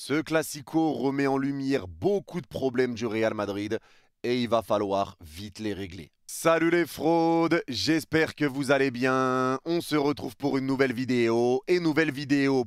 Ce classico remet en lumière beaucoup de problèmes du Real Madrid et il va falloir vite les régler. Salut les fraudes, j'espère que vous allez bien. On se retrouve pour une nouvelle vidéo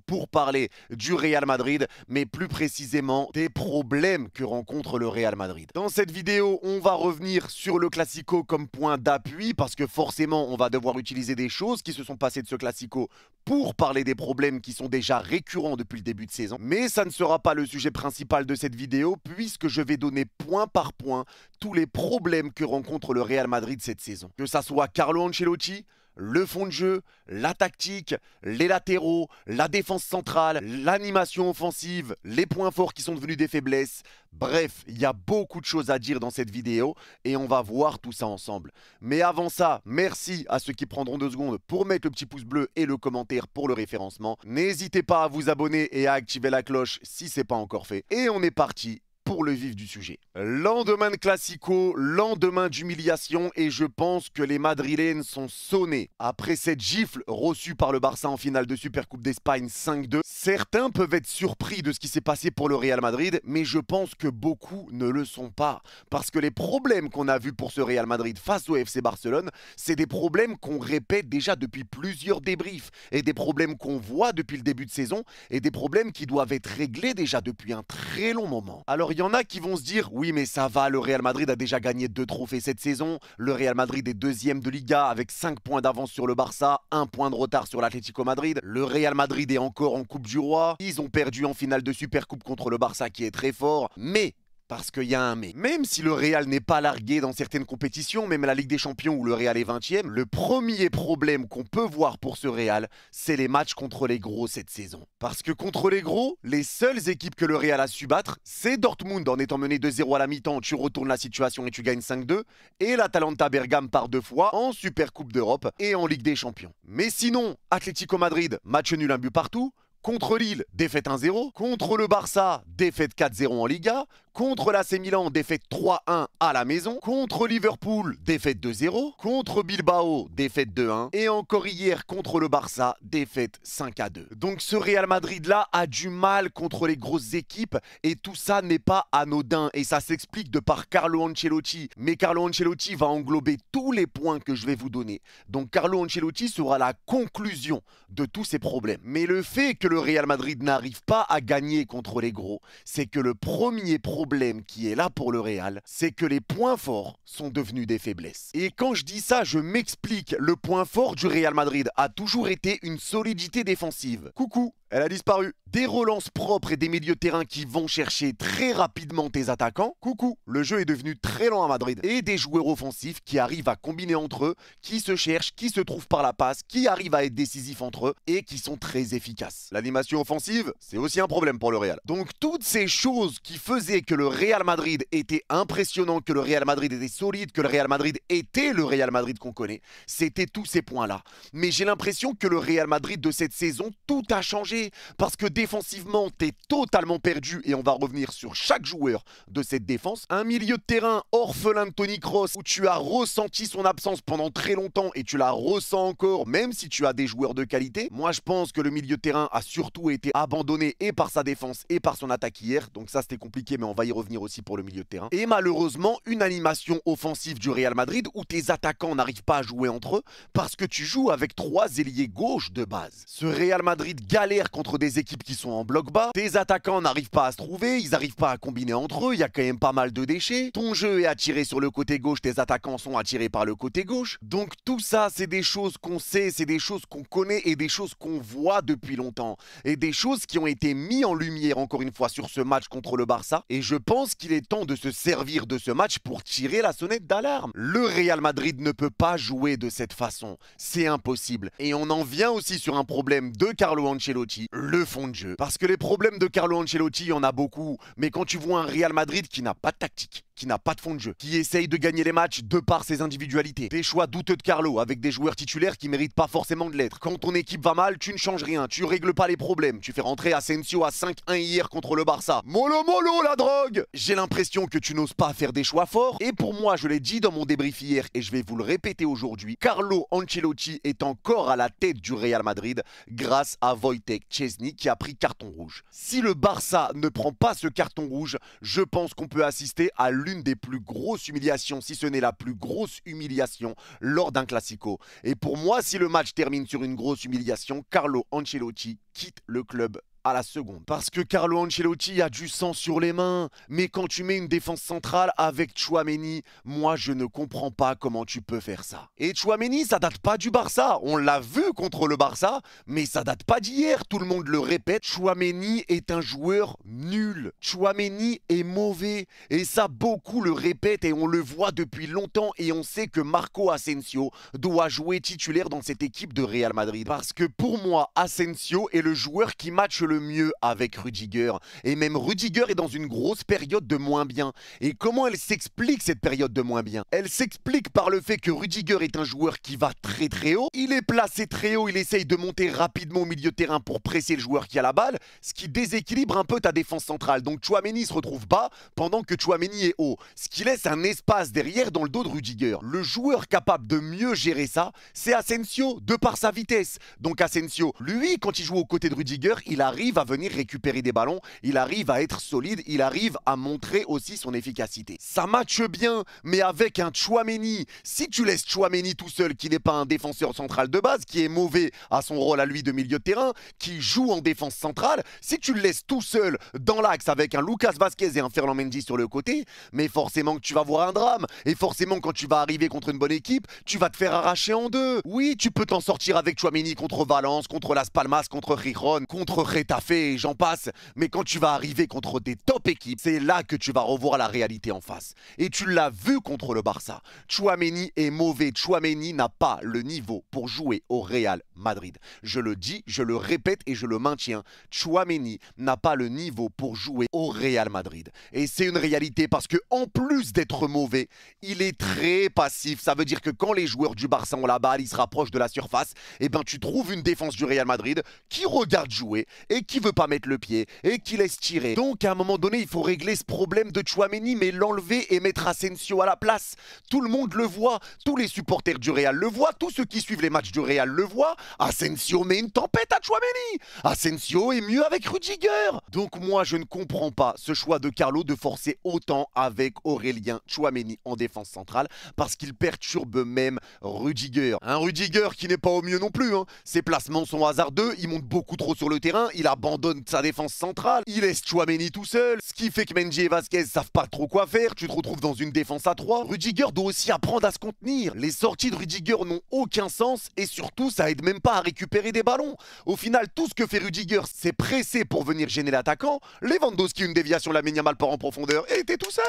pour parler du Real Madrid, mais plus précisément des problèmes que rencontre le Real Madrid. Dans cette vidéo, on va revenir sur le Classico comme point d'appui parce que forcément, on va devoir utiliser des choses qui se sont passées de ce Classico pour parler des problèmes qui sont déjà récurrents depuis le début de saison. Mais ça ne sera pas le sujet principal de cette vidéo puisque je vais donner point par point tous les problèmes que rencontre le Real Madrid cette saison. Que ça soit Carlo Ancelotti, le fond de jeu, la tactique, les latéraux, la défense centrale, l'animation offensive, les points forts qui sont devenus des faiblesses. Bref, il y a beaucoup de choses à dire dans cette vidéo et on va voir tout ça ensemble. Mais avant ça, merci à ceux qui prendront 2 secondes pour mettre le petit pouce bleu et le commentaire pour le référencement. N'hésitez pas à vous abonner et à activer la cloche si ce n'est pas encore fait. Et on est parti pour le vif du sujet. Lendemain de Classico, lendemain d'humiliation et je pense que les Madrilènes sont sonnés. Après cette gifle reçue par le Barça en finale de Supercoupe d'Espagne 5-2, certains peuvent être surpris de ce qui s'est passé pour le Real Madrid, mais je pense que beaucoup ne le sont pas. Parce que les problèmes qu'on a vus pour ce Real Madrid face au FC Barcelone, c'est des problèmes qu'on répète déjà depuis plusieurs débriefs et des problèmes qu'on voit depuis le début de saison et des problèmes qui doivent être réglés déjà depuis un très long moment. Alors il y en a qui vont se dire, oui mais ça va, le Real Madrid a déjà gagné 2 trophées cette saison, le Real Madrid est 2e de Liga avec 5 points d'avance sur le Barça, 1 point de retard sur l'Atlético Madrid, le Real Madrid est encore en Coupe du Roi, ils ont perdu en finale de Supercoupe contre le Barça qui est très fort, mais... Parce qu'il y a un mais. Même si le Real n'est pas largué dans certaines compétitions, même la Ligue des Champions où le Real est 20e, le premier problème qu'on peut voir pour ce Real, c'est les matchs contre les gros cette saison. Parce que contre les gros, les seules équipes que le Real a su battre, c'est Dortmund en étant mené 2-0 à la mi-temps, tu retournes la situation et tu gagnes 5-2, et l'Atalanta Bergame par 2 fois en Supercoupe d'Europe et en Ligue des Champions. Mais sinon, Atlético Madrid, match nul, 1 but partout. Contre Lille, défaite 1-0. Contre le Barça, défaite 4-0 en Liga. Contre l'AC Milan, défaite 3-1 à la maison. Contre Liverpool, défaite 2-0. Contre Bilbao, défaite 2-1. Et encore hier, contre le Barça, défaite 5-2. Donc ce Real Madrid-là a du mal contre les grosses équipes et tout ça n'est pas anodin. Et ça s'explique de par Carlo Ancelotti. Mais Carlo Ancelotti va englober tous les points que je vais vous donner. Donc Carlo Ancelotti sera la conclusion de tous ces problèmes. Mais le fait que le Real Madrid n'arrive pas à gagner contre les gros, c'est que le premier problème qui est là pour le Real, c'est que les points forts sont devenus des faiblesses. Et quand je dis ça, je m'explique. Le point fort du Real Madrid a toujours été une solidité défensive. Coucou, elle a disparu. Des relances propres et des milieux de terrain qui vont chercher très rapidement tes attaquants. Coucou, le jeu est devenu très lent à Madrid. Et des joueurs offensifs qui arrivent à combiner entre eux, qui se cherchent, qui se trouvent par la passe, qui arrivent à être décisifs entre eux et qui sont très efficaces. L'animation offensive, c'est aussi un problème pour le Real. Donc toutes ces choses qui faisaient que le Real Madrid était impressionnant, que le Real Madrid était solide, que le Real Madrid était le Real Madrid qu'on connaît, c'était tous ces points-là. Mais j'ai l'impression que le Real Madrid de cette saison, tout a changé. Parce que défensivement, t'es totalement perdu et on va revenir sur chaque joueur de cette défense. Un milieu de terrain orphelin de Toni Kroos où tu as ressenti son absence pendant très longtemps et tu la ressens encore même si tu as des joueurs de qualité. Moi, je pense que le milieu de terrain a surtout été abandonné et par sa défense et par son attaque hier. Donc ça, c'était compliqué, mais on va y revenir aussi pour le milieu de terrain. Et malheureusement, une animation offensive du Real Madrid où tes attaquants n'arrivent pas à jouer entre eux parce que tu joues avec 3 ailiers gauche de base. Ce Real Madrid galère contre des équipes qui sont en bloc bas, tes attaquants n'arrivent pas à se trouver, ils n'arrivent pas à combiner entre eux, il y a quand même pas mal de déchets, ton jeu est attiré sur le côté gauche, tes attaquants sont attirés par le côté gauche, donc tout ça c'est des choses qu'on sait, c'est des choses qu'on connaît et des choses qu'on voit depuis longtemps, et des choses qui ont été mises en lumière encore une fois sur ce match contre le Barça, et je pense qu'il est temps de se servir de ce match pour tirer la sonnette d'alarme. Le Real Madrid ne peut pas jouer de cette façon, c'est impossible, et on en vient aussi sur un problème de Carlo Ancelotti, le fond de jeu. Parce que les problèmes de Carlo Ancelotti, il y en a beaucoup. Mais quand tu vois un Real Madrid qui n'a pas de tactique, qui n'a pas de fond de jeu, qui essaye de gagner les matchs de par ses individualités. Des choix douteux de Carlo avec des joueurs titulaires qui méritent pas forcément de l'être. Quand ton équipe va mal, tu ne changes rien, tu règles pas les problèmes. Tu fais rentrer Asensio à 5-1 hier contre le Barça. Mollo mollo la drogue! J'ai l'impression que tu n'oses pas faire des choix forts. Et pour moi, je l'ai dit dans mon débrief hier et je vais vous le répéter aujourd'hui, Carlo Ancelotti est encore à la tête du Real Madrid grâce à Wojtek Szczęsny qui a pris carton rouge. Si le Barça ne prend pas ce carton rouge, je pense qu'on peut assister à l'une des plus grosses humiliations, si ce n'est la plus grosse humiliation lors d'un Classico. Et pour moi, si le match termine sur une grosse humiliation, Carlo Ancelotti quitte le club à la seconde. Parce que Carlo Ancelotti a du sang sur les mains. Mais quand tu mets une défense centrale avec Tchouaméni, moi je ne comprends pas comment tu peux faire ça. Et Tchouaméni, ça date pas du Barça. On l'a vu contre le Barça, mais ça date pas d'hier. Tout le monde le répète. Tchouaméni est un joueur nul. Tchouaméni est mauvais. Et ça, beaucoup le répètent et on le voit depuis longtemps. Et on sait que Marco Asensio doit jouer titulaire dans cette équipe de Real Madrid. Parce que pour moi, Asensio est le joueur qui matche le mieux avec Rudiger. Et même Rudiger est dans une grosse période de moins bien. Et comment elle s'explique cette période de moins bien? Elle s'explique par le fait que Rudiger est un joueur qui va très très haut. Il est placé très haut, il essaye de monter rapidement au milieu de terrain pour presser le joueur qui a la balle, ce qui déséquilibre un peu ta défense centrale. Donc Tchouaméni se retrouve bas pendant que Tchouaméni est haut, ce qui laisse un espace derrière dans le dos de Rudiger. Le joueur capable de mieux gérer ça, c'est Asensio, de par sa vitesse. Donc Asensio, lui, quand il joue aux côtés de Rudiger, il arrive à venir récupérer des ballons, il arrive à être solide, il arrive à montrer aussi son efficacité. Ça matche bien, mais avec un Tchouaméni, si tu laisses Tchouaméni tout seul, qui n'est pas un défenseur central de base, qui est mauvais à son rôle à lui de milieu de terrain, qui joue en défense centrale, si tu le laisses tout seul dans l'axe avec un Lucas Vazquez et un Ferland Mendy sur le côté, mais forcément que tu vas voir un drame, et forcément quand tu vas arriver contre une bonne équipe, tu vas te faire arracher en deux. Oui, tu peux t'en sortir avec Tchouaméni contre Valence, contre Las Palmas, contre Gijón, contre Getafe et j'en passe, mais quand tu vas arriver contre des top équipes, c'est là que tu vas revoir la réalité en face. Et tu l'as vu contre le Barça. Tchouaméni est mauvais, Tchouaméni n'a pas le niveau pour jouer au Real Madrid. Je le dis, je le répète et je le maintiens, Tchouaméni n'a pas le niveau pour jouer au Real Madrid. Et c'est une réalité parce que en plus d'être mauvais, il est très passif. Ça veut dire que quand les joueurs du Barça ont la balle, ils se rapprochent de la surface, et ben tu trouves une défense du Real Madrid qui regarde jouer et qui veut pas mettre le pied et qui laisse tirer. Donc à un moment donné, il faut régler ce problème de Tchouaméni, mais l'enlever et mettre Asensio à la place. Tout le monde le voit, tous les supporters du Real le voient, tous ceux qui suivent les matchs du Real le voient. Asensio met une tempête à Tchouaméni. Asensio est mieux avec Rudiger. Donc moi, je ne comprends pas ce choix de Carlo de forcer autant avec Aurélien Tchouaméni en défense centrale parce qu'il perturbe même Rudiger. Un Rudiger qui n'est pas au mieux non plus. Ses placements sont hasardeux, il monte beaucoup trop sur le terrain, il abandonne sa défense centrale, il laisse Tchouaméni tout seul, ce qui fait que Mendy et Vazquez savent pas trop quoi faire, tu te retrouves dans une défense à 3. Rudiger doit aussi apprendre à se contenir. Les sorties de Rudiger n'ont aucun sens et surtout ça aide même pas à récupérer des ballons. Au final, tout ce que fait Rudiger, c'est presser pour venir gêner l'attaquant. Lewandowski, une déviation, Lamine Yamal part en profondeur et était tout seul.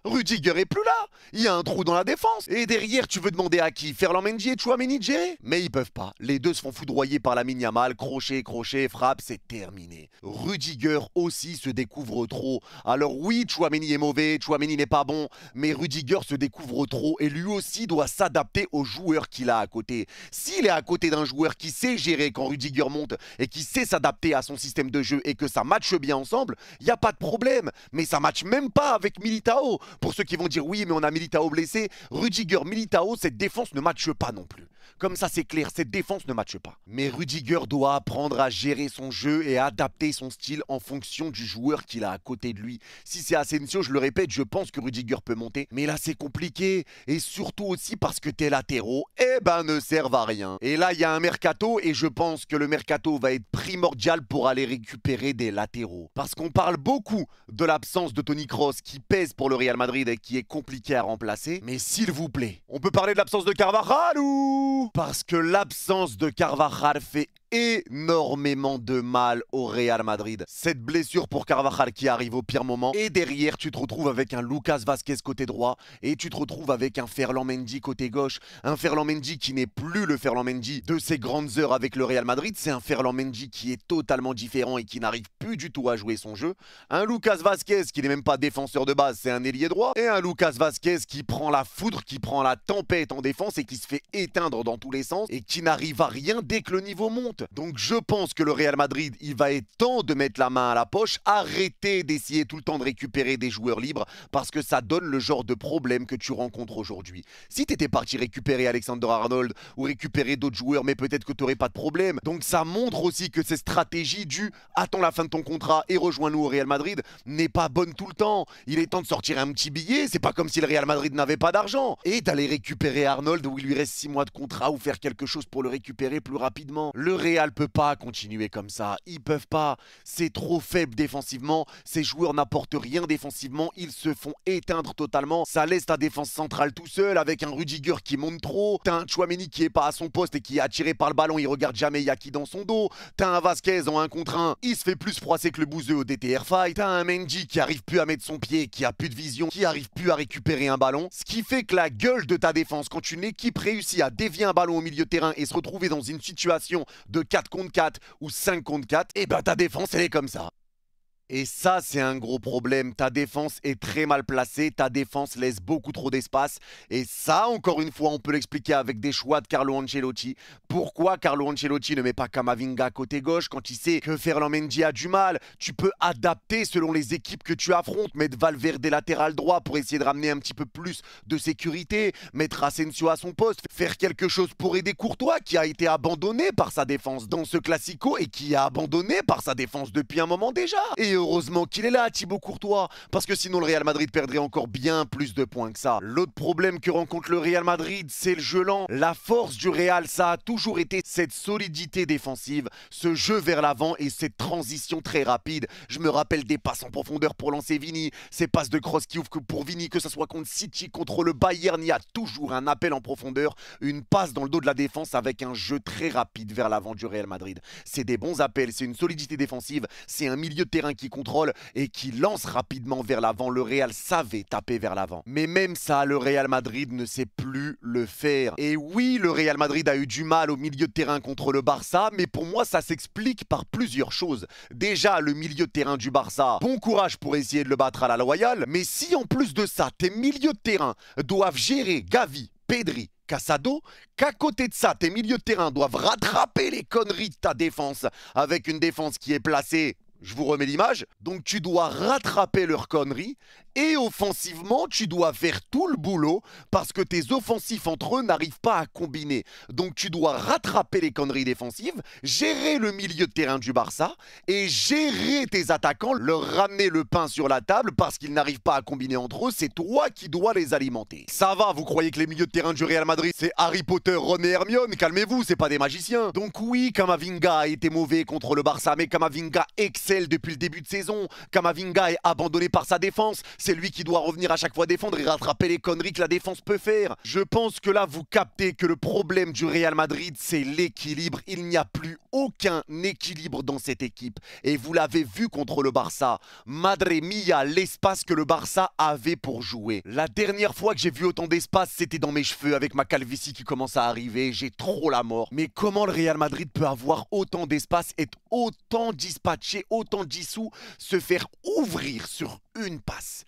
Rudiger est plus là, il y a un trou dans la défense. Et derrière, tu veux demander à qui? Ferland Mendy et Tchouaméni de gérer? Mais ils peuvent pas. Les deux se font foudroyer par Lamine Yamal, crochet, frappe, c'est terminé. Rudiger aussi se découvre trop. Alors oui, Tchouaméni est mauvais, Tchouaméni n'est pas bon, mais Rudiger se découvre trop et lui aussi doit s'adapter aux joueurs qu'il a à côté. S'il est à côté d'un joueur qui sait gérer quand Rudiger monte et qui sait s'adapter à son système de jeu et que ça matche bien ensemble, il n'y a pas de problème. Mais ça matche même pas avec Militao. Pour ceux qui vont dire oui, mais on a Militao blessé, Rudiger, Militao, cette défense ne matche pas non plus. Comme ça, c'est clair, cette défense ne matche pas. Mais Rudiger doit apprendre à gérer son jeu et à adapter son style en fonction du joueur qu'il a à côté de lui. Si c'est Asensio, je le répète, je pense que Rudiger peut monter. Mais là, c'est compliqué. Et surtout aussi parce que tes latéraux, eh ben, ne servent à rien. Et là, il y a un mercato et je pense que le mercato va être primordial pour aller récupérer des latéraux. Parce qu'on parle beaucoup de l'absence de Toni Kroos qui pèse pour le Real Madrid et qui est compliqué à remplacer. Mais s'il vous plaît, on peut parler de l'absence de Carvajal ou... Parce que l'absence de Carvajal fait énormément de mal au Real Madrid. Cette blessure pour Carvajal qui arrive au pire moment. Et derrière, tu te retrouves avec un Lucas Vázquez côté droit. Et tu te retrouves avec un Ferland Mendy côté gauche. Un Ferland Mendy qui n'est plus le Ferland Mendy de ses grandes heures avec le Real Madrid. C'est un Ferland Mendy qui est totalement différent et qui n'arrive plus du tout à jouer son jeu. Un Lucas Vázquez qui n'est même pas défenseur de base, c'est un ailier droit. Et un Lucas Vázquez qui prend la foudre, qui prend la tempête en défense et qui se fait éteindre dans tous les sens et qui n'arrive à rien dès que le niveau monte. Donc je pense que le Real Madrid, il va être temps de mettre la main à la poche. Arrêtez d'essayer tout le temps de récupérer des joueurs libres parce que ça donne le genre de problème que tu rencontres aujourd'hui. Si tu étais parti récupérer Alexander-Arnold ou récupérer d'autres joueurs, mais peut-être que tu n'aurais pas de problème. Donc ça montre aussi que ces stratégies du « attends la fin de ton contrat et rejoins-nous au Real Madrid » n'est pas bonne tout le temps. Il est temps de sortir un petit billet, c'est pas comme si le Real Madrid n'avait pas d'argent. Et d'aller récupérer Arnold où il lui reste 6 mois de contrat ou faire quelque chose pour le récupérer plus rapidement. Le Real peut pas continuer comme ça, ils peuvent pas. C'est trop faible défensivement, ces joueurs n'apportent rien défensivement, ils se font éteindre totalement. Ça laisse ta défense centrale tout seul avec un Rudiger qui monte trop. T'as un Tchouaméni qui est pas à son poste et qui est attiré par le ballon, il regarde jamais Yaki dans son dos. T'as un Vázquez en 1 contre 1, il se fait plus froisser que le bouseux au DTR fight. T'as un Mendy qui arrive plus à mettre son pied, qui a plus de vision, qui arrive plus à récupérer un ballon. Ce qui fait que la gueule de ta défense, quand une équipe réussit à dévier un ballon au milieu de terrain et se retrouver dans une situation de 4 contre 4 ou 5 contre 4, et ben ta défense elle est comme ça. Et ça, c'est un gros problème. Ta défense est très mal placée, ta défense laisse beaucoup trop d'espace. Et ça, encore une fois, on peut l'expliquer avec des choix de Carlo Ancelotti. Pourquoi Carlo Ancelotti ne met pas Camavinga côté gauche quand il sait que Ferland Mendy a du mal? Tu peux adapter selon les équipes que tu affrontes. Mettre Valverde latéral droit pour essayer de ramener un petit peu plus de sécurité. Mettre Asensio à son poste. Faire quelque chose pour aider Courtois qui a été abandonné par sa défense dans ce Classico et qui est abandonné par sa défense depuis un moment déjà. Et heureusement qu'il est là, Thibaut Courtois, parce que sinon le Real Madrid perdrait encore bien plus de points que ça. L'autre problème que rencontre le Real Madrid, c'est le jeu lent. La force du Real, ça a toujours été cette solidité défensive, ce jeu vers l'avant et cette transition très rapide. Je me rappelle des passes en profondeur pour lancer Vini, ces passes de cross qui ouvrent que pour Vini, que ce soit contre City, contre le Bayern, il y a toujours un appel en profondeur, une passe dans le dos de la défense avec un jeu très rapide vers l'avant du Real Madrid. C'est des bons appels, c'est une solidité défensive, c'est un milieu de terrain qui contrôle et qui lance rapidement vers l'avant. Le Real savait taper vers l'avant. Mais même ça, le Real Madrid ne sait plus le faire. Et oui, le Real Madrid a eu du mal au milieu de terrain contre le Barça, mais pour moi, ça s'explique par plusieurs choses. Déjà, le milieu de terrain du Barça, bon courage pour essayer de le battre à la loyale, mais si en plus de ça, tes milieux de terrain doivent gérer Gavi, Pedri, Casado, qu'à côté de ça, tes milieux de terrain doivent rattraper les conneries de ta défense avec une défense qui est placée. Je vous remets l'image. Donc tu dois rattraper leurs conneries et offensivement, tu dois faire tout le boulot parce que tes offensifs entre eux n'arrivent pas à combiner. Donc tu dois rattraper les conneries défensives, gérer le milieu de terrain du Barça et gérer tes attaquants, leur ramener le pain sur la table parce qu'ils n'arrivent pas à combiner entre eux. C'est toi qui dois les alimenter. Ça va, vous croyez que les milieux de terrain du Real Madrid, c'est Harry Potter, Ron et Hermione? Calmez-vous, c'est pas des magiciens. Donc oui, Camavinga a été mauvais contre le Barça, mais Camavinga excelle depuis le début de saison. Camavinga est abandonné par sa défense. C'est lui qui doit revenir à chaque fois défendre et rattraper les conneries que la défense peut faire. Je pense que là, vous captez que le problème du Real Madrid, c'est l'équilibre. Il n'y a plus aucun équilibre dans cette équipe. Et vous l'avez vu contre le Barça. Madre mia, l'espace que le Barça avait pour jouer. La dernière fois que j'ai vu autant d'espace, c'était dans mes cheveux avec ma calvitie qui commence à arriver. J'ai trop la mort. Mais comment le Real Madrid peut avoir autant d'espace, être autant dispatché, autant dissous, se faire ouvrir sur une passe?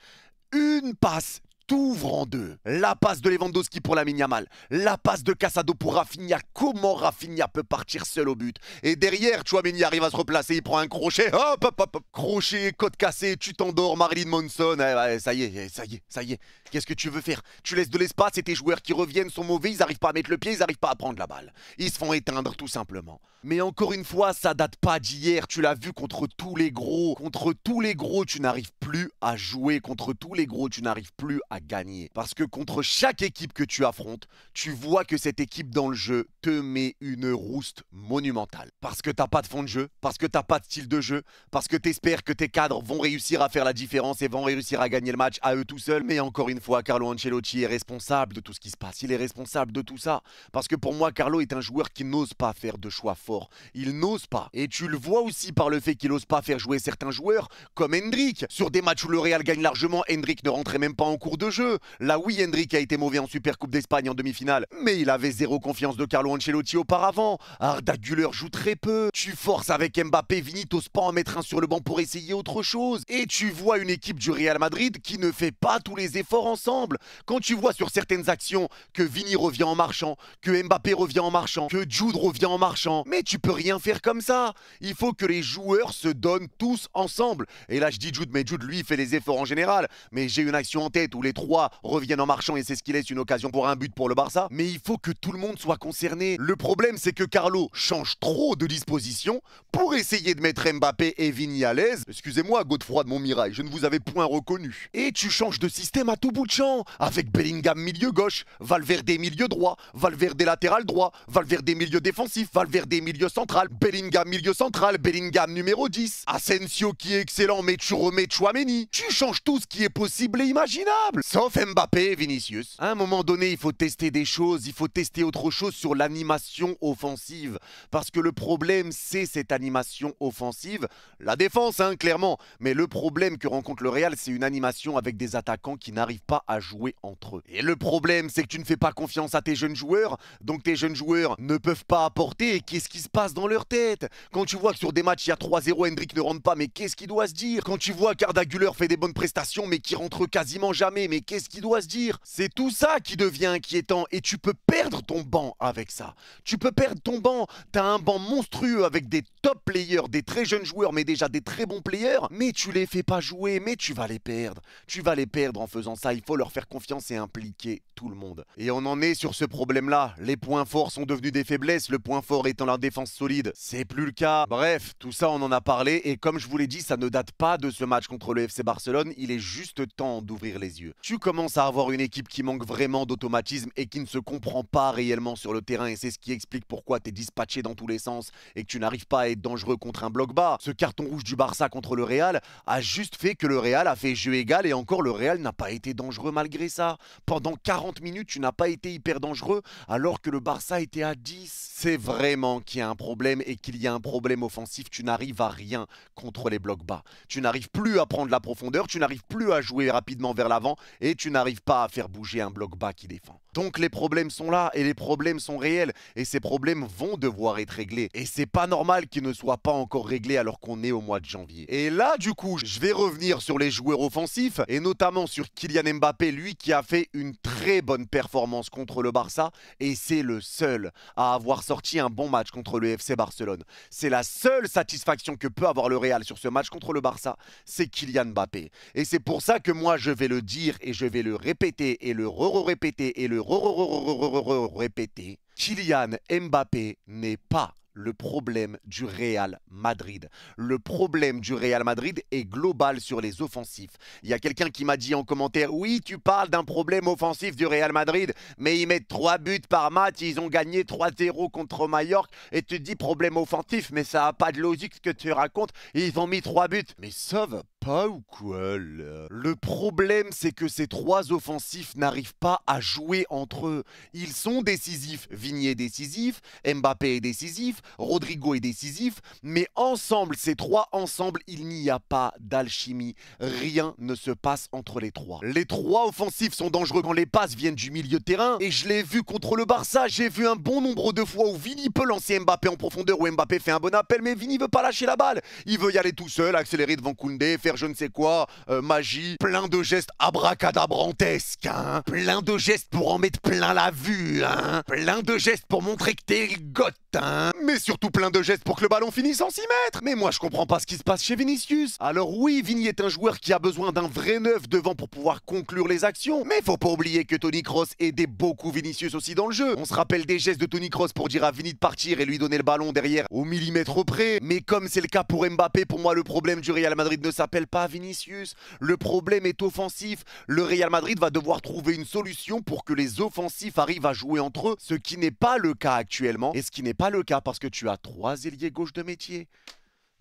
Une passe t'ouvre en deux. La passe de Lewandowski pour Lamine Yamal, la passe de Casado pour Rafinha. Comment Rafinha peut partir seul au but? Et derrière, Tchouaméni arrive à se replacer, il prend un crochet, hop, hop, hop, hop. Crochet, côte cassée, tu t'endors, Marilyn Manson. Ça y est. Qu'est-ce que tu veux faire? Tu laisses de l'espace et tes joueurs qui reviennent sont mauvais, ils n'arrivent pas à mettre le pied, ils n'arrivent pas à prendre la balle. Ils se font éteindre tout simplement. Mais encore une fois, ça date pas d'hier, tu l'as vu contre tous les gros. Contre tous les gros, tu n'arrives plus à jouer. Contre tous les gros, tu n'arrives plus à gagner. Parce que contre chaque équipe que tu affrontes, tu vois que cette équipe dans le jeu te met une rouste monumentale. Parce que t'as pas de fond de jeu, parce que t'as pas de style de jeu, parce que t'espères que tes cadres vont réussir à faire la différence et vont réussir à gagner le match à eux tout seuls. Mais encore une fois, Carlo Ancelotti est responsable de tout ce qui se passe. Il est responsable de tout ça. Parce que pour moi, Carlo est un joueur qui n'ose pas faire de choix forts. Il n'ose pas. Et tu le vois aussi par le fait qu'il n'ose pas faire jouer certains joueurs, comme Hendrick. Sur des matchs où le Real gagne largement, Hendrick ne rentrait même pas en cours de jeu. Là, oui, Hendrick a été mauvais en Supercoupe d'Espagne en demi-finale, mais il avait zéro confiance de Carlo Ancelotti auparavant. Arda Güler joue très peu. Tu forces avec Mbappé, Vini, t'oses pas en mettre un sur le banc pour essayer autre chose. Et tu vois une équipe du Real Madrid qui ne fait pas tous les efforts ensemble. Quand tu vois sur certaines actions que Vini revient en marchant, que Mbappé revient en marchant, que Jude revient en marchant, mais tu peux rien faire comme ça. Il faut que les joueurs se donnent tous ensemble. Et là, je dis Jude, mais Jude, lui, il fait les efforts en général. Mais j'ai une action en tête où les trois reviennent en marchant et c'est ce qui laisse une occasion pour un but pour le Barça. Mais il faut que tout le monde soit concerné. Le problème, c'est que Carlo change trop de disposition pour essayer de mettre Mbappé et Vini à l'aise. Excusez-moi, Godefroy de Montmirail, je ne vous avais point reconnu. Et tu changes de système à tout bout de champ, avec Bellingham milieu gauche, Valverde milieu droit, Valverde latéral droit, Valverde milieu défensif, Valverde milieu central, Bellingham milieu central, Bellingham numéro 10, Asensio qui est excellent mais tu remets Tchouaméni. Tu changes tout ce qui est possible et imaginable, sauf Mbappé et Vinicius. À un moment donné, il faut tester des choses, il faut tester autre chose sur l'animation offensive, parce que le problème c'est cette animation offensive, la défense clairement, mais le problème que rencontre le Real, c'est une animation avec des attaquants qui n'arrivent pas à jouer entre eux. Et le problème, c'est que tu ne fais pas confiance à tes jeunes joueurs, donc tes jeunes joueurs ne peuvent pas apporter. Et qu'est-ce qui se passe dans leur tête? Quand tu vois que sur des matchs, il y a 3-0, Hendrick ne rentre pas, mais qu'est-ce qu'il doit se dire? Quand tu vois qu'Arda Güler fait des bonnes prestations, mais qui rentre quasiment jamais, mais qu'est-ce qu'il doit se dire? C'est tout ça qui devient inquiétant, et tu peux perdre ton banc avec ça. Tu peux perdre ton banc. T'as un banc monstrueux avec des top players, des très jeunes joueurs, mais déjà des très bons players, mais tu les fais pas jouer, mais tu vas les perdre. Tu vas les perdre en faisant ça. Il faut leur faire confiance et impliquer tout le monde. Et on en est sur ce problème-là. Les points forts sont devenus des faiblesses, le point fort étant la défense solide. C'est plus le cas. Bref, tout ça on en a parlé, et comme je vous l'ai dit, ça ne date pas de ce match contre le FC Barcelone. Il est juste temps d'ouvrir les yeux. Tu commences à avoir une équipe qui manque vraiment d'automatisme et qui ne se comprend pas réellement sur le terrain, et c'est ce qui explique pourquoi t'es dispatché dans tous les sens et que tu n'arrives pas à être dangereux contre un bloc bas. Ce carton rouge du Barça contre le Real a juste fait que le Real a fait jeu égal, et encore le Real n'a pas été dangereux malgré ça. Pendant 40 minutes, tu n'as pas été hyper dangereux alors que le Barça était à 10. C'est vraiment qu'il y a un problème, et qu'il y a un problème offensif. Tu n'arrives à rien contre les blocs bas. Tu n'arrives plus à prendre la profondeur, tu n'arrives plus à jouer rapidement vers l'avant, et tu n'arrives pas à faire bouger un bloc bas qui défend. Donc les problèmes sont là, et les problèmes sont réels, et ces problèmes vont devoir être réglés. Et c'est pas normal qu'ils ne soient pas encore réglés alors qu'on est au mois de janvier. Et là, du coup, je vais revenir sur les joueurs offensifs, et notamment sur Kylian Mbappé, lui qui a fait une très bonne performance contre le Barça, et c'est le seul à avoir sorti un bon match contre le FC Barcelone. C'est la seule satisfaction que peut avoir le Real sur ce match contre le Barça, c'est Kylian Mbappé. Et c'est pour ça que moi je vais le dire, et je vais le répéter, et le re-répéter, et le re-répéter. Kylian Mbappé n'est pas le problème du Real Madrid. Le problème du Real Madrid est global sur les offensifs. Il y a quelqu'un qui m'a dit en commentaire, oui, tu parles d'un problème offensif du Real Madrid, mais ils mettent 3 buts par match, ils ont gagné 3-0 contre Mallorca, et tu te dis problème offensif, mais ça n'a pas de logique ce que tu racontes, ils ont mis 3 buts. Mais ça va pas ou quoi là? Le problème, c'est que ces 3 offensifs n'arrivent pas à jouer entre eux. Ils sont décisifs. Vini est décisif, Mbappé est décisif, Rodrigo est décisif, mais ensemble, ces 3 ensemble, il n'y a pas d'alchimie. Rien ne se passe entre les 3. Les 3 offensifs sont dangereux quand les passes viennent du milieu de terrain, et je l'ai vu contre le Barça, j'ai vu un bon nombre de fois où Vini peut lancer Mbappé en profondeur, où Mbappé fait un bon appel, mais Vini veut pas lâcher la balle. Il veut y aller tout seul, accélérer devant Koundé, faire je ne sais quoi, magie, plein de gestes abracadabrantesques, plein de gestes pour en mettre plein la vue, plein de gestes pour montrer que t'es God patin, mais surtout plein de gestes pour que le ballon finisse en 6 mètres. Mais moi je comprends pas ce qui se passe chez Vinicius. Alors oui, Vini est un joueur qui a besoin d'un vrai neuf devant pour pouvoir conclure les actions, mais faut pas oublier que Toni Kroos aidait beaucoup Vinicius aussi dans le jeu. On se rappelle des gestes de Toni Kroos pour dire à Vini de partir et lui donner le ballon derrière au millimètre près. Mais comme c'est le cas pour Mbappé, pour moi le problème du Real Madrid ne s'appelle pas Vinicius. Le problème est offensif. Le Real Madrid va devoir trouver une solution pour que les offensifs arrivent à jouer entre eux, ce qui n'est pas le cas actuellement, et ce qui n'est pas le cas parce que tu as 3 ailiers gauche de métier.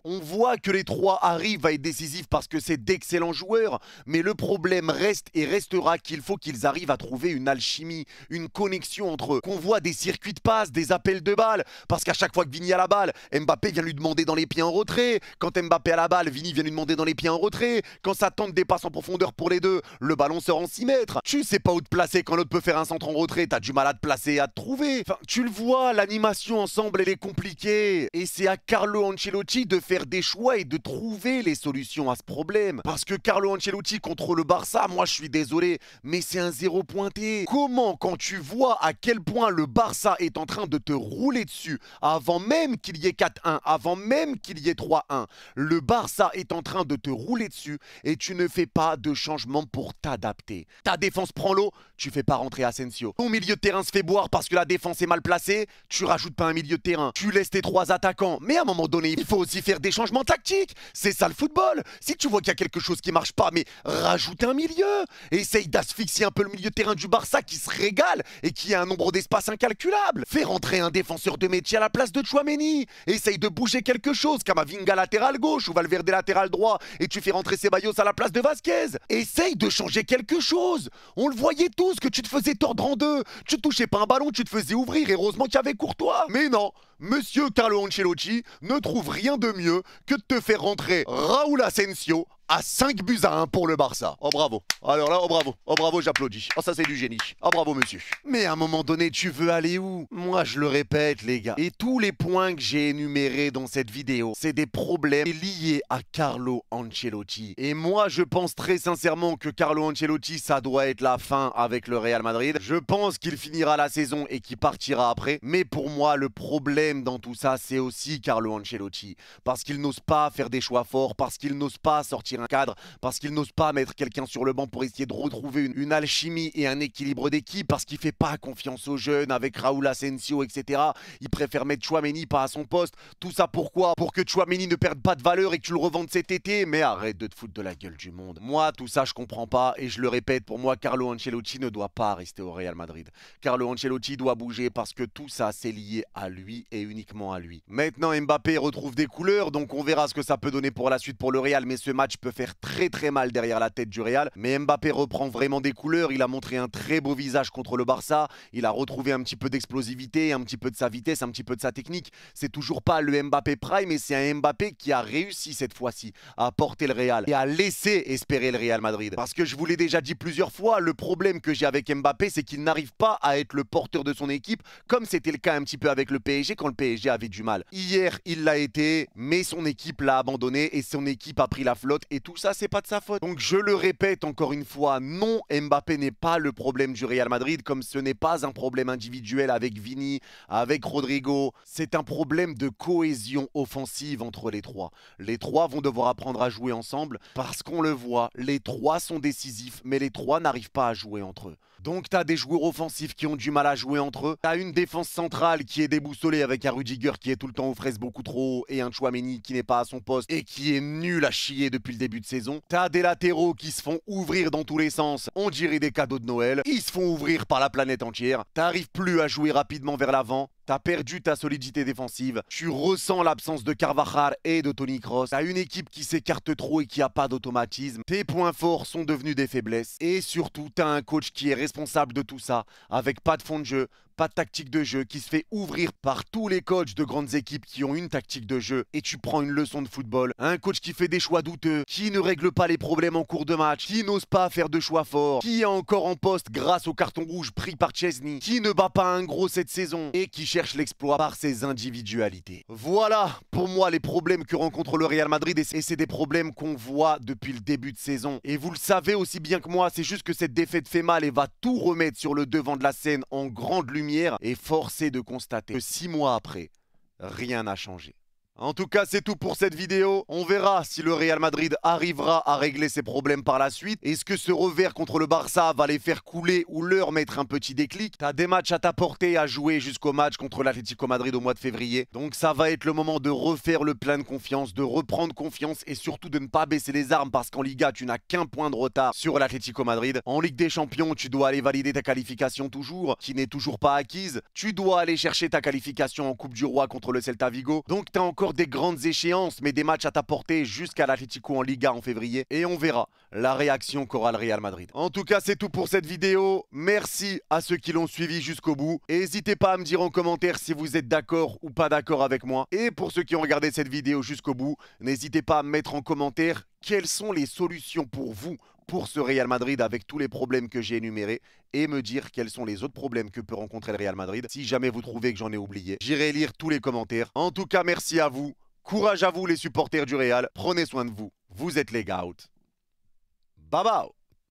On voit que les 3 arrivent à être décisifs parce que c'est d'excellents joueurs, mais le problème reste et restera qu'il faut qu'ils arrivent à trouver une alchimie, une connexion entre eux. Qu'on voit des circuits de passe, des appels de balles, parce qu'à chaque fois que Vini a la balle, Mbappé vient lui demander dans les pieds en retrait. Quand Mbappé a la balle, Vini vient lui demander dans les pieds en retrait. Quand ça tente des passes en profondeur pour les deux, le ballon sort en 6 mètres. Tu sais pas où te placer quand l'autre peut faire un centre en retrait, t'as du mal à te placer et à te trouver. Enfin, tu le vois, l'animation ensemble, elle est compliquée. Et c'est à Carlo Ancelotti de faire des choix et de trouver les solutions à ce problème. Parce que Carlo Ancelotti contre le Barça, moi je suis désolé, mais c'est un 0 pointé. Comment, quand tu vois à quel point le Barça est en train de te rouler dessus, avant même qu'il y ait 4-1, avant même qu'il y ait 3-1, le Barça est en train de te rouler dessus et tu ne fais pas de changement pour t'adapter. Ta défense prend l'eau, tu fais pas rentrer Asensio. Ton milieu de terrain se fait boire parce que la défense est mal placée, tu rajoutes pas un milieu de terrain. Tu laisses tes 3 attaquants, mais à un moment donné, il faut aussi faire des changements tactiques. C'est ça le football. Si tu vois qu'il y a quelque chose qui marche pas, mais rajoute un milieu. Essaye d'asphyxier un peu le milieu de terrain du Barça qui se régale et qui a un nombre d'espace incalculable. Fais rentrer un défenseur de métier à la place de Tchouaméni. Essaye de bouger quelque chose, Camavinga latéral gauche ou Valverde latéral droit et tu fais rentrer Ceballos à la place de Vasquez. Essaye de changer quelque chose. On le voyait tous que tu te faisais tordre en deux. Tu touchais pas un ballon, tu te faisais ouvrir. Et heureusement qu'il y avait Courtois. Mais non, Monsieur Carlo Ancelotti ne trouve rien de mieux que de te faire rentrer Raúl Asensio à 5-1 pour le Barça. Oh bravo. Alors là, oh bravo, j'applaudis. Oh ça c'est du génie. Oh bravo monsieur. Mais à un moment donné, tu veux aller où? Moi je le répète les gars. Et tous les points que j'ai énumérés dans cette vidéo, c'est des problèmes liés à Carlo Ancelotti. Et moi je pense très sincèrement que Carlo Ancelotti, ça doit être la fin avec le Real Madrid. Je pense qu'il finira la saison et qu'il partira après. Mais pour moi, le problème dans tout ça, c'est aussi Carlo Ancelotti. Parce qu'il n'ose pas faire des choix forts, parce qu'il n'ose pas sortir un cadre, parce qu'il n'ose pas mettre quelqu'un sur le banc pour essayer de retrouver une alchimie et un équilibre d'équipe, parce qu'il fait pas confiance aux jeunes avec Raúl Asensio, etc. Il préfère mettre Tchouaméni pas à son poste. Tout ça pourquoi? Pour que Tchouaméni ne perde pas de valeur et que tu le revendes cet été. Mais arrête de te foutre de la gueule du monde. Moi, tout ça, je comprends pas. Et je le répète, pour moi, Carlo Ancelotti ne doit pas rester au Real Madrid. Carlo Ancelotti doit bouger parce que tout ça, c'est lié à lui et uniquement à lui. Maintenant, Mbappé retrouve des couleurs, donc on verra ce que ça peut donner pour la suite pour le Real. Mais ce match peut faire très mal derrière la tête du Real. Mais Mbappé reprend vraiment des couleurs. Il a montré un très beau visage contre le Barça. Il a retrouvé un petit peu d'explosivité, un petit peu de sa vitesse, un petit peu de sa technique. C'est toujours pas le Mbappé prime, mais c'est un Mbappé qui a réussi cette fois-ci à porter le Real et à laisser espérer le Real Madrid. Parce que je vous l'ai déjà dit plusieurs fois, le problème que j'ai avec Mbappé, c'est qu'il n'arrive pas à être le porteur de son équipe, comme c'était le cas un petit peu avec le PSG quand le PSG avait du mal. Hier, il l'a été, mais son équipe l'a abandonné et son équipe a pris la flotte et tout ça, c'est pas de sa faute. Donc je le répète encore une fois, non, Mbappé n'est pas le problème du Real Madrid, comme ce n'est pas un problème individuel avec Vini, avec Rodrigo. C'est un problème de cohésion offensive entre les trois. Les trois vont devoir apprendre à jouer ensemble parce qu'on le voit, les trois sont décisifs, mais les trois n'arrivent pas à jouer entre eux. Donc t'as des joueurs offensifs qui ont du mal à jouer entre eux. T'as une défense centrale qui est déboussolée avec un Rudiger qui est tout le temps aux fraises beaucoup trop haut et un Tchouaméni qui n'est pas à son poste et qui est nul à chier depuis le début de saison. T'as des latéraux qui se font ouvrir dans tous les sens. On dirait des cadeaux de Noël. Ils se font ouvrir par la planète entière. T'arrives plus à jouer rapidement vers l'avant. T'as perdu ta solidité défensive, tu ressens l'absence de Carvajal et de Toni Kroos, t'as une équipe qui s'écarte trop et qui a pas d'automatisme, tes points forts sont devenus des faiblesses, et surtout t'as un coach qui est responsable de tout ça, avec pas de fond de jeu, pas de tactique de jeu, qui se fait ouvrir par tous les coachs de grandes équipes qui ont une tactique de jeu, et tu prends une leçon de football. Un coach qui fait des choix douteux, qui ne règle pas les problèmes en cours de match, qui n'ose pas faire de choix forts, qui est encore en poste grâce au carton rouge pris par Chesney, qui ne bat pas un gros cette saison, et qui cherche l'exploit par ses individualités. Voilà pour moi les problèmes que rencontre le Real Madrid, et c'est des problèmes qu'on voit depuis le début de saison. Et vous le savez aussi bien que moi, c'est juste que cette défaite fait mal et va tout remettre sur le devant de la scène en grande lumière. Et force est de constater que 6 mois après, rien n'a changé. En tout cas, c'est tout pour cette vidéo. On verra si le Real Madrid arrivera à régler ses problèmes par la suite. Est-ce que ce revers contre le Barça va les faire couler ou leur mettre un petit déclic? T'as des matchs à t'apporter à jouer jusqu'au match contre l'Atlético Madrid au mois de février. Donc ça va être le moment de refaire le plein de confiance, de reprendre confiance et surtout de ne pas baisser les armes parce qu'en Liga, tu n'as qu'un point de retard sur l'Atlético Madrid. En Ligue des Champions, tu dois aller valider ta qualification toujours, qui n'est toujours pas acquise. Tu dois aller chercher ta qualification en Coupe du Roi contre le Celta Vigo. Donc t'as encore des grandes échéances, mais des matchs à t'apporter jusqu'à l'Atlético en Liga en février. Et on verra la réaction qu'aura le Real Madrid. En tout cas, c'est tout pour cette vidéo. Merci à ceux qui l'ont suivi jusqu'au bout. Et n'hésitez pas à me dire en commentaire si vous êtes d'accord ou pas d'accord avec moi. Et pour ceux qui ont regardé cette vidéo jusqu'au bout, n'hésitez pas à me mettre en commentaire quelles sont les solutions pour vous pour ce Real Madrid avec tous les problèmes que j'ai énumérés et me dire quels sont les autres problèmes que peut rencontrer le Real Madrid si jamais vous trouvez que j'en ai oublié. J'irai lire tous les commentaires. En tout cas, merci à vous. Courage à vous les supporters du Real. Prenez soin de vous. Vous êtes les GOAT. Bye bye.